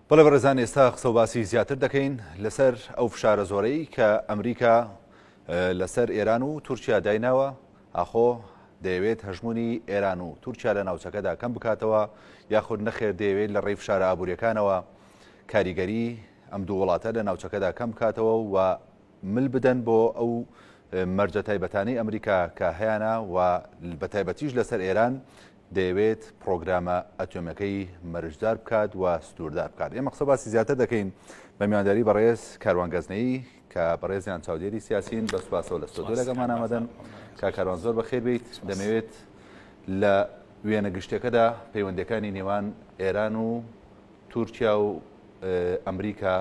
بەڵێ بەڕێزان ئێستا قسە و باسی زیاتر دەکەین لەسەر ئەو فشارە زۆرەی کە ئەمریکا لەسەر ئێران و تورکیا دایناوە ئاخۆ دەیەوێت هەژمونی ئێران و تورکیا لە ناوچەکەدا کەم بکاتەوە یاخود نەخێر دەیەوێت لە ڕێی فشارە ئابوووریەکانەوە کاریگەری ئەم دوو وڵاتە لە ناوچەکەدا کەم بکاتەوە و مل بدەن بۆ ئەو مەرجە تایبەتانەی ئەمریکا کە هەیەە و بە تایبەتیش لەسەر ئێران دەیەوێت پرۆگرامە ئەتۆمەکەی مەرجدار بکات و سنووردار بکات. ئێمە قسە باسی زیاتر دەکەین بە میوانداری بەڕێز کاروانگەزنەی کە بەڕێزیان چاودێری سیاسین بە سوپاسەوە لە ستۆدیۆ لەگەڵمان ئامادەن. کاروان زۆر بەخێر بیت. دەمەوێت لە وێنە گشتەکەدا پەیوەندیەکانی نێوان ئێران و تورکیا و ئەمریکا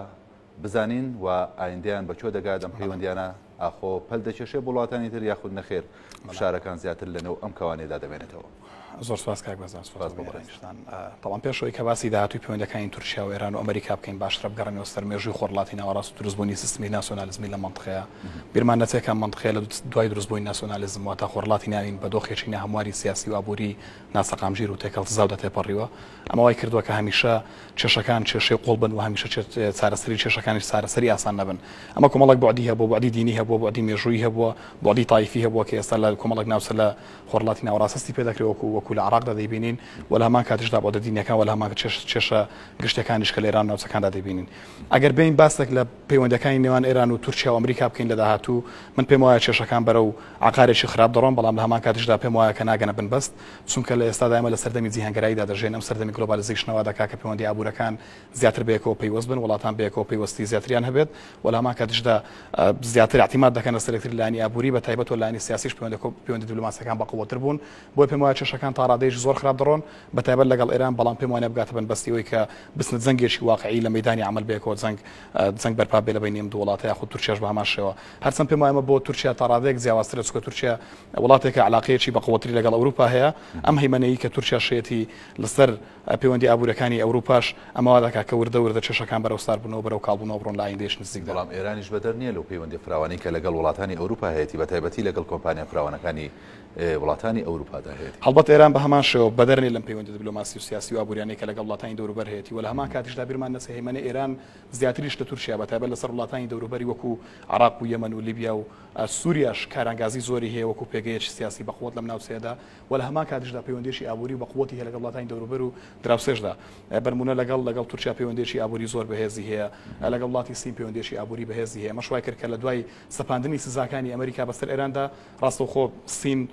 بزانین و ئایندەیان بەچۆ دەگات ئەم پەیوەندیانە ئاخۆ پەل دەچێشێ بۆ وڵاتانی تر یاخود نەخێر فشارەکان زیاتر لەنێو ئەم کەوانێدا دەبێنێتەوە. زۆر سپاس کاک بەزان سپاس بۆ بەڕێنیشتان. تەڵام پێشەوەی کە باسی داهاتووی پەیوەندەکانی تورکیا و ئێران و ئەمریکا بکەین باشترە بگەڕێنەوە سەر مێژووی خۆرهەڵاتی ناوەڕاست و دروستبوونی سیستمی ناسیۆنالیزمی لە مەنتقەیە. بیرمان نەچێت کە مەنتقەیە لە دوای دروستبوونی ناسیۆنالیزم واتە خۆرهەڵاتی ناوین بە دۆخێکی نەهەمواری سیاسی و ئابووری ناسەقامژیر و تێکەڵتزا و دەتێپەڕیوە. ئەمە وای کردووە کە هەمیشە کێشەکان کێشەی قوڵ بن و هەمیشە چارەسەری کێشەکانیش چارەسەری ئاسان نەبن. ئەمە کۆمەڵێک بۆعدی هەبوو، بۆعدی دینی هەبوو، بۆعدی مێژووی هەبووە، بۆعدی تایفی هەبووە کە ئێستا لە کۆمەڵێک ناوچە لە خۆرهەڵاتی ناوەڕاستی پێدەکرێت وەکو لە عێراقدا دەیبینین و لە هەمان کاتیشدا بۆ دینیەکان و لە هەمان کێشە گشتەکانیش کە لە ئێران ناوچەکاندا دەبینین. ئەگەر بین باسێک لە پەیوەندەکانی نێوان ئێران و تورکیا و ئەمریکا بکەین لە داهاتوو، من پێم وایە کێشەکان بەرەو عقارێکی خراپ دەڕۆن، بەڵام لە هەمان کاتیشدا پێم وایە کە ناگەنە بنبەست، چونکە لە ئێستادا ئێمە لە سەردەمی جیهانگەراییدا دەژین. ئەم سەردەمی گلۆبالیزیشنەوە دەکات کە پەیوەندی ئابوورەکان زیاتر بەیەکەوە پەیوەست بن، وڵاتان بەیەکەوە پەیوەستی زیاتریان هەبێت و لە هەمان کاتیشدا زیاتر اعتیماد دەکەنە سەر لانی ئابووری بە تایبەت و لانی سیاسیش پەیوەندی دیپلۆماسیەکان بەقووەتر بوون. بۆی پێم وایە کێشەکان تا ڕادەیەکی زۆر خراپ دەڕۆن بە تایبەت لەگەڵ ئێران، بەڵام پێم وانە بگاتە بنبەستیەوەی کە بستنە جەنگێکی واقعی لە مەیدانی عمل بێکەوە جەنگ بەرپا بێ لە بینی ئەم دوو وڵاتە یاخود تورکیاش بە هەمان شێوە. هەرچەند پێم وایە بۆ تورکیا تا ڕادەیەک جیاوازترە، چونکە تورکیا وڵاتێکە علاقەیەکی بەقووەتری لەگەڵ ئەوروپا هەیە. ئەم هەیمەنەیی کە تورکیا شێتی لەسەر پەیوەندی ئابوورەکانی ئەوروپاش ئەمەوا دەکات کە وردە کێشەکان بەرەو ساربوونەوە بەرەو کاڵبوونەوە بڕۆن لە ئایندەیەش نزیک. بەڵام ئێرانیش بەدەر نییە لەو پەیوەندی فراوانی کە لەگەڵ وڵاتانی ئەوروپا هەیەی بە تایبەتی لەگەڵ کۆمپانیا فراوانەکانی وڵاتانی ئەوروپادا هەیە. هەڵبەت ئێران بە هەمان شێوە بەدەرنی لەم پەیوەندی دیپلۆماسی و سیاسی و ئابووریانەی کە لەگەڵ وڵاتانی دەوروبەر هەیەی و لە هەمان کاتیشدا بیرمان نەچێ هەیمەنە ئێران زیاتریش لە تورکیا بە تایبەت لەسەر وڵاتانی دەوروبەری وەکو عێراق و یەمەن و لیبیا و سووریاش کارانگازی زۆری هەیە وەکو پێگەیەکی سیاسی بەقووەت لەم ناوچەیەدا و لە هەمان کاتیشدا پەیوەندیشی ئابووری بەقووەتی هەیە لەگەڵ وڵاتانی دەوروبەر و دراوسێشدا. بەرمونە لەگەڵ تورکیا پەیوەندیشی ئابووری زۆر بەهێزی هەیە، لەگەڵ وڵاتی سین پەیوەندیشی ئابووری بەهێزی هەیە. مەشوای کرد کە لە دوای سەپاندنی سزاکانی ئەمریکا بەسەر ئێراندا ڕاستەوخۆ سین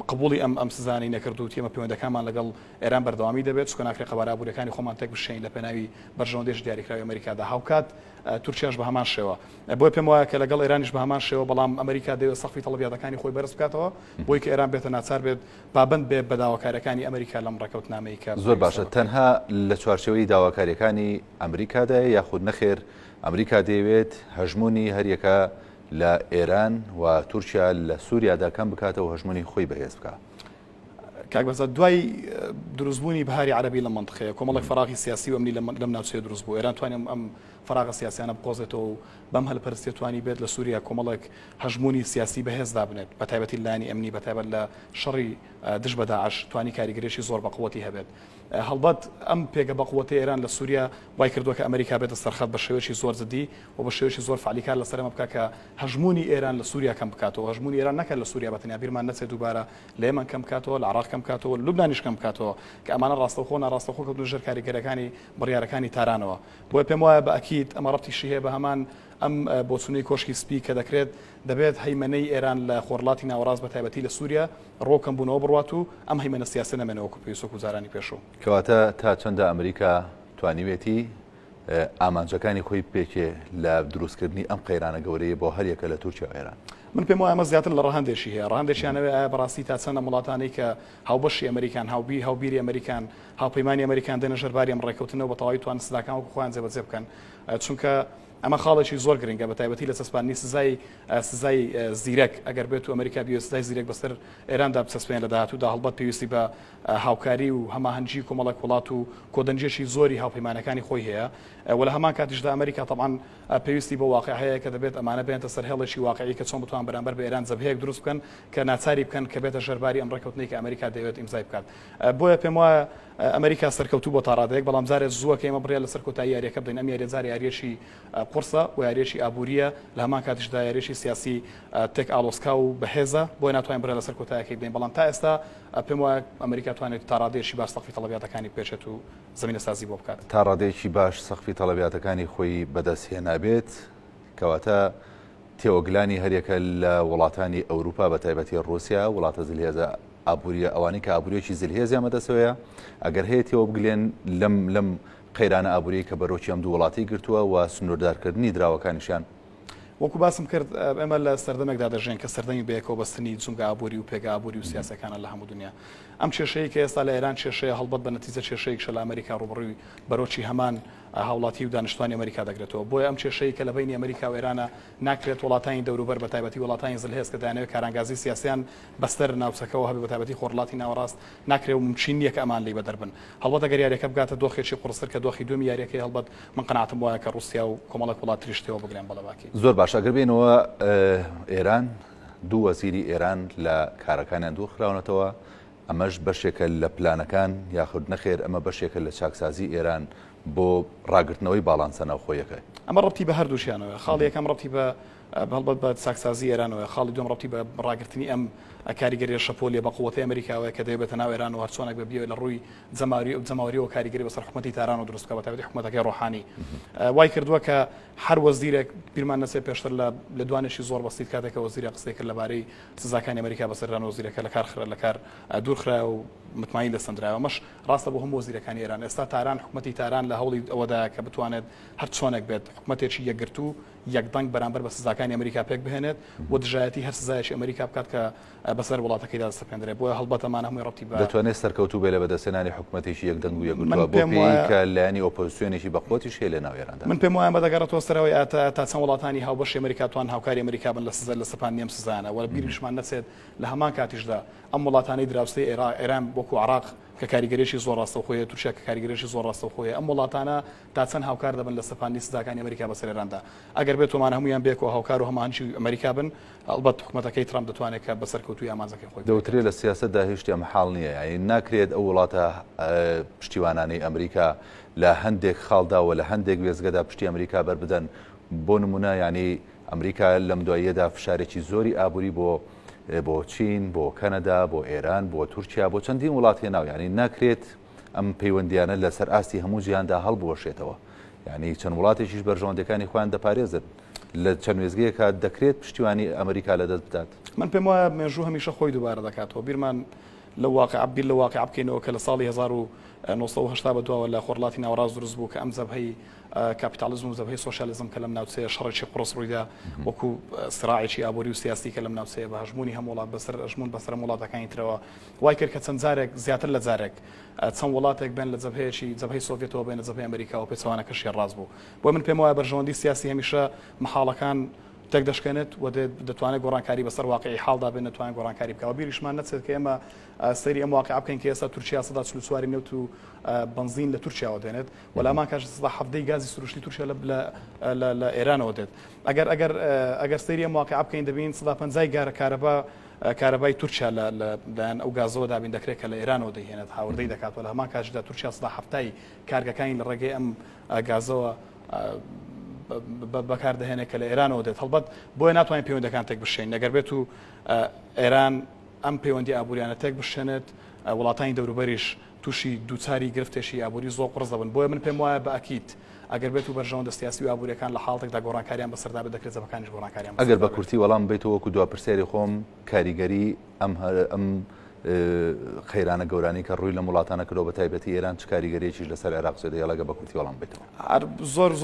قبولی ئەم سزانەی نەکرد و تێمە پەیوەندەکانمان لەگەڵ ئێران بەردەوامی دەبێت، چونکە ناکرێت قەبارە ئابووریەکانی خۆمان تێک بشین لە پێناوی بەرژەوەندێش دیاریکراوی ئەمریکادا هاوکات تورکیاش بە هەمان شێوە. بۆی پێم وایە کە لەگەڵ ئێرانیش بە هەمان شێوە، بەڵام ئەمریکا دەوێت سەقفی تەڵەبیاتەکانی خۆی بەرز بکاتەوە بۆی کە ئێران بێتە ناچار بێت پابند بێت بە داواکاریەکانی ئەمریکا لەم ڕێکەوتنامەی کە زۆر باشە. تەنها لە چوارچێوەی داواکاریەکانی ئەمریکادایە یاخود نەخێر ئەمریکا دەیەوێت هەژمونی هەریەکە لە ئێران و تورکیا لە سووریادا کەم بکاتەوە هەژمونی خۆی بەهێز بکات؟ کاک بەزە دوای دروستبوونی بەهاری عەرەبی لە مەنتقەیە کۆمەڵێک فەراغی سیاسی و ئەمنی لەم ناوچەیە دروست بوو. ئێران توانێت ئەم فەراغە سیاسیانە بقۆزێتەوە و بەم هەلپەرستی توانی بێت لە سووریا کۆمەڵێک هەژمونی سیاسی بەهێزدا بنێت، بە تایبەتی لانی ئەمنی بە تایبەت لە شەڕی دژ بە داعش توانی کاریگەریەکی زۆر بەقووەتی هەبێت. هەڵبەت ئەم پێگە بەقووەتی ئێران لە سووریا وای کردووە کە ئەمریکا بێتە سەرخەت بە شێوەیەکی زۆر جدی و بە شێوەیەکی زۆر فعالیکار لەسەر ئەمە بکات کە هەژمونی ئێران لە سووریا کەم بکاتەوە. هەژمونی ئێران نەکات لە سووریا بەتەنیا، بیرمان نەچێت دووبارە لە یەمەن کەم بکاتەوە، لە عێراق کەم بکاتەوە، لە لوبنانیش کەم بکاتەوە کە ئەمانە ڕاستەوخۆ ناڕاستەوخۆ کەوتنە ژێر کاریگەریەکانی بڕیارەکانی تارانەوە. بۆیە پێم وایە بە ئەکید ئەمە ڕەبتیشی هەیە بە هەمان ئەم بۆچوونەی کۆشکی سپی کە دەکرێت دەبێت هەیمەنەی ئێران لە خۆرهەڵاتی ناوەڕاست بە تایبەتی لە سووریا ڕۆکەم بوونەوە بڕوات و ئەم هەیمەنە سیاسی نەمێنەوە کە پێویستە وزارانی پێشوو. کەواتە تا چەندە ئەمریکا توانیوێتی ئامانجەکانی خۆی پێکێ لە دروستکردنی ئەم قەیرانە گەورەیە بۆ هەریەکە لە تورکیا و ئێران؟ من پێم وایە ئەمە زیاتر لە ڕەهەندێکی هەیە. ڕەهەندێکیانەوێت ئایا بەڕاستی تا چەندە وڵاتانەی کە هاوبەشی ئەمریکان هاوبیری ئەمریکان هاوپەیمانی ئەمریکان دێنە ژەرباری ئەم ڕێکەوتنەوە بە تەواوی توانن سزاکان وەکو خۆیان جێبەجێ بکەن، چونکە ئەمە خاڵێکی زۆر گرنگە بە تایبەتی لە سەسپانی سزای زیرەک ئەگەر بێت و ئەمریکا بیوە سزای زیرەک بەسەر ئێراندا بسەسپێن لە داهاتوودا هەڵبەت پێویستی بە هاوکاری و هەماهەنگی کۆمەڵک وڵات و کۆدەنجێکی زۆری هاوپەیمانەکانی خۆی هەیە و لە هەمان کاتیشدا ئەمریکا طبعاً پێویستی بە واقع هەیە کە دەبێت ئەمانە بێنتە سەر هێڵێکی واقعی کە چۆن بتوان بەرامبەر بە ئێران جەبهەیەک دروست بکەن کە ناچاری بکەن کە بێتە ژەرباری ئەم ڕێکەوتنەی کە ئەمریکا دەوێت ئیمزای بکات بۆیە پێم وایە ئەمریکا سەرکەوتوو بۆ تاڕادەیەک بەڵام جارێک زووە کە ئێمە بڕیا لە سەرکەوتایی یاریەکە بدەین ئەم یاریە جارێ یاریەشی قورسە و یاریەشی ئابووریە لە هەمان کاتیشدا یاریەشی سیاسی تێک ئالۆسکا و بەهێزە بۆی ناتوانین بڕیا لە سەرکەوتایەکەی بدەین بەڵام تا ئێستا پێم وایە ئەمریکا توانێت تاڕادەیەکی باش سەقفی تەڵەبیاتەکانی بپێچێت و زمینە سازی بۆ بکات تاڕادەیەکی باش سەقفی تەڵەبیاتەکانی خۆی بەدەستهێنابێت کەواتە تێوەگلانی هەرێکە لە وڵاتانی ئەوروپا بە تایبەتی ڕوسیا وڵاتە زلهێزە ئابووریە ئەوانەی کە ئابووریەکی زلهێزیان بەدەستەوەیە ئەگەر هەیە تێوە بگلێن لەم قەیرانە ئابووری کە بەرۆکی ئەم دوو وڵاتی گرتووە و سنووردارکردنی دراوەکانیشیان وەکو باسم کرد ئێمە لە سەردەمێکدا دەژێن کە سەردەمی بەیەکەوە بەستنی جونگە ئابووری و پێگە ئابووری و سیاسەکانە لە هەموو دنیا ئەم کێشەیە کە ئێستا لە ئێران کێشەیە هەڵبەت بە نەتیجە کێشەیەک لە ئەمریکا ڕوبڕووی بەرۆکی هەمان هاوڵاتی و دانیشتوانی ئەمریکا دەگرێتەوە بۆیە ئەم کێشەیە کە لە بینی ئەمریکا و ئێرانە ناکرێت وڵاتانی دەوروبەر بە تایبەتی وڵاتانی زلهێز کە دەیانەوێت کارانگازی سیاسیان بەستەر ناوچەکەەوە هەبێت بە تایبەتی خۆرڵاتی ناوەڕاست ناکرێت و ممکن نییە کە ئەمان لی بەدەربن هەڵبەت ئەگەر یاریەکە بگاتە دۆخێکی قورسەر کە دۆخی دومی یاریەکەی هەڵبەت من قەناعەتم وایە کە رووسیا و کۆمەڵک وڵات تریشتەوە بگرێن بەڵەباکی زۆر باش ئەگەر بێنەوە ئێران دوو وەزیری ئێران لە کارەکانیان دوو خراونەتەوە ئەمەش بەشێکە لە پلانەکان یاخود نەخێر ئەمە بەشێکە لە چاکسازی ئێران بۆ ڕاگرتنەوەی باڵانسە ناوخۆیەکە ئەمە ڕەتی بە هەردووشیانەوە خاڵی یەکەم ڕەتی بە هەڵبەت بە چاکسازی ئێرانەوە خاڵی دوم ڕەتی بە ڕاگررتنی ئەم کاریگەری شەپۆلیە بە قووەتی ئەمریکاوەیە کە دەبێتە ناو ئێران و هەرچۆنێک بە بیەوە لە ڕووی جەماوری و کاریگەری بەسەر حکومەتی تاران و دروستکە بە تایبەتی حکومەتەکەی ڕۆحانی وای کردووە کە هەر وەزیرێک بیرمان نەچێت پێشتر لە دوانێکی زۆر بەسیط کاتێکە وەزیرە قسەی کرد لەبارەی سزاکانی ئەمریکا بەسەران وەزیرەکە لە کار دوورخرا و متماین لە سندراوە مەش ڕاستە بۆ هەموو وەزیرەکانی ئێران ئێستا تاران حکومەتی تاران لە هەوڵی ئەوەدا کە بتوانێت هەر چۆنێک بێت حکومەتێکی یەکگرتو یەکدەنگ بەرامبەر بە سزاکانی ئەمریکا پێک بهێنێت بۆ دژایەتی هەر سزایەکی ئەمریکا بکات کە بەسەر وڵاتەکەیدا دەستپێندرێت بۆیە هەڵبەتەمان هەمووی ڕەتی بە دەتوانێت سەرکەوتوو بێ لە بەدەستێنانی حکومەتێکی یەکدەنگ و یەکگرتووە بۆ پێی کە لایەنی ئۆپۆزیسیۆنێکی بەقوتی شێ لە ناو ئێراندا من پێم وایە بەدەگەڕێتەوە سەرەوەی تا چەند وڵاتانی هاوبەشی ئەمریکا توان هاوکاری ئەمریکا بن لە سەپان نێم سزانە وە بیریشمان نەچێت لە هەمان کاتیشدا ئەم وڵاتانەی دراوسەی ئێران وەکو عراق کە کاریگەریشی زۆر ڕاستەوخۆیە تورکیا کە کاریگەریشی زۆر ڕاستەوخۆیە ئەم وڵاتانە تا چەند هاوکار دەبن لە سەپاندی سزاکانی ئەمریکا بەسەر ئێراندا ئەگەر بێت ومان هەمویان بێکەوە هاوکار و هەمانچی ئەمریکا بن ئەلبەت حکومەتەکەی ترامپ دەتوانێت کە بەسەرکەوتوی ئامانزەکەی خۆی دەوترێت لە سیاسەتدا هیچ شتێ محاڵ نییە یعنی ناکرێت ئەو وڵاتە پشتیوانانەی ئەمریکا لە هەندێک خاڵدا و لە هەندێک وێزگەدا پشتی ئەمریکا بەربدەن بۆ نمونە ینی ئەمریکا لەم دواییەدا فشارێکی زۆری ئابووری بۆ چین بۆ کەنەدا بۆ ئێران بۆ تورکیا بۆ چەندین وڵات هێناو ینی ناکرێت ئەم پەیوەندیانە لەسەر ئاستی هەموو جیهاندا هەڵبوەشێتەوە ینی چەند وڵاتێکیش بەرژەوەندەکانی خۆیان دەپارێزن لە چەند وێزگەیەکە دەکرێت پشتیوانی ئەمریکا لەدەست بدات من پێم وایە مێژوو هەمیشە خۆی دووبارە دەکاتەوە بیرمان لە واقع بکەینەوە کە لە ساڵی 1970 بەدواوە لە خۆرڵاتی ناوەڕاست دروست بوو کە ئەم زەبهەی کاپیتالیزم و زەبهەی سۆشیالیزم کە لەم ناوچەیە شەڕێکی قڕس ڕوویدا وەکو سراعێکی ئابووری و سیاسی کە لەم ناوچەیە بە هەژمونی هەموو وڵات بەسەر ئەژمون بەسەر وڵاتەکانی ترەوە وای کرد کە چەند جارێک زیاتر لە جارێک چەند وڵاتێک بێن لە جەبهەی سۆڤێتەوە بێنە جەبهەی ئەمریکا و پێچەوانەکەشی ڕاست بوو بۆ من پێم وایە بەرژەوەندی سیاسی هەمیشە مەحاڵەکان تێک دەشکێنێت و دەتوانێت گۆڕانکاری بەسەر واقعی حاڵدا بێن نتوانێت گۆڕانکاری بکەوە بیریشمان نەچێت کە ئێمە سەیری ئەم واقع بکەین کە ئێستا تورکیا 144 نێوت و بنزین لە تورکیاوە دێنێت وەلامان کاش 7 گازی سروشتی تورکیا لە ئێرانەوە دێت ئەگەر سەیری ئەم واقع بکەین دەبین 150 گارە کارەبای تورکیا لەلایەن ئەو گازەوە دابین دەکرێت کە لە ئێرانەوە دەهێنێت هاوردەی دەکات و لە هەمان کاتژدا تورکیا 170 کارگەکانی لە ڕێگەی ئەم گازەوە بەکاردەهێنێت کە لە ئێرانەوە دێت هەڵبەت بۆیە ناتوانین پەیوەندەکان تێک بشێن ئەگەر بێت و ئێران ئەم پەیوەندی ئابووریانە تێک بشێنێت وڵاتانی دەوروبەریش تووشی دووچاری گرفتێکی ئابووری زۆر قڕز دەبن بۆیە من پێم وایە بە ئەکید ئەگەر بێت و بەرژەوەندە سیاسی و ئابووریەکان لە حاڵێکدا گۆڕانکاریان بەسەردا بێت دەکرێت زەبەکانیش گۆڕانکاریان ئەگەر بە کورتی وەڵام بیتەوە وەکو دوا پرسیاری خۆم کاریگەری ئەم خەیرانە گەورانی کە ڕووی لە وڵاتانە کردەوە بە تایبەتی ئێران چ کاریگەریەکیش لەسەر عێراق زێدەیەڵەگە بە کورتی وەڵام بێتەوە.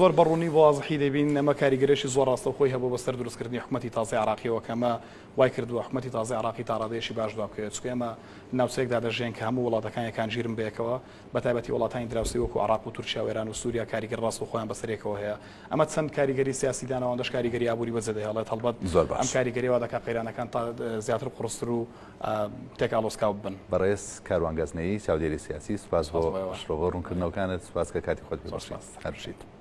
زۆر بەڕوونی بۆ وازحی دەبین ئەمە کاریگەریشی زۆر ڕاستە خۆی هەبوو بەسەر دروستکردنی حکومەتی تازای عراقیەوە کە ئەمە وای کردووە حکومەتی تازای عراقی تا ڕادێشی باش دوا بکەوێت چکە ئێمە ناوچەیەکدا دەژێن کە هەموو وڵاتەکان یەکان ژیرم بەیەکەوە بە تایبەتی وڵاتانی دراوسی وەکو عراق و تورکیا و ئێران و سووریا کاریگەر ڕاست و خۆیان بەسەرێکەوە هەیە. ئەمە چەند کاریگەری سیاسی داناوەندەش کاریگەری ئابووری بەجێ دەهێڵێت هەڵبەت ئەم کاریگەریەوە دەکات قەیرانەکان تا زیاتر قورستر و تێکاڵۆسکاو بن. بەڕێز کاروانگەزنەی چاودێری سیاسی سوپاس بۆ ڕوونکردنەوەکانت، سوپاس کە کاتی خۆت بێ. هەرشیت.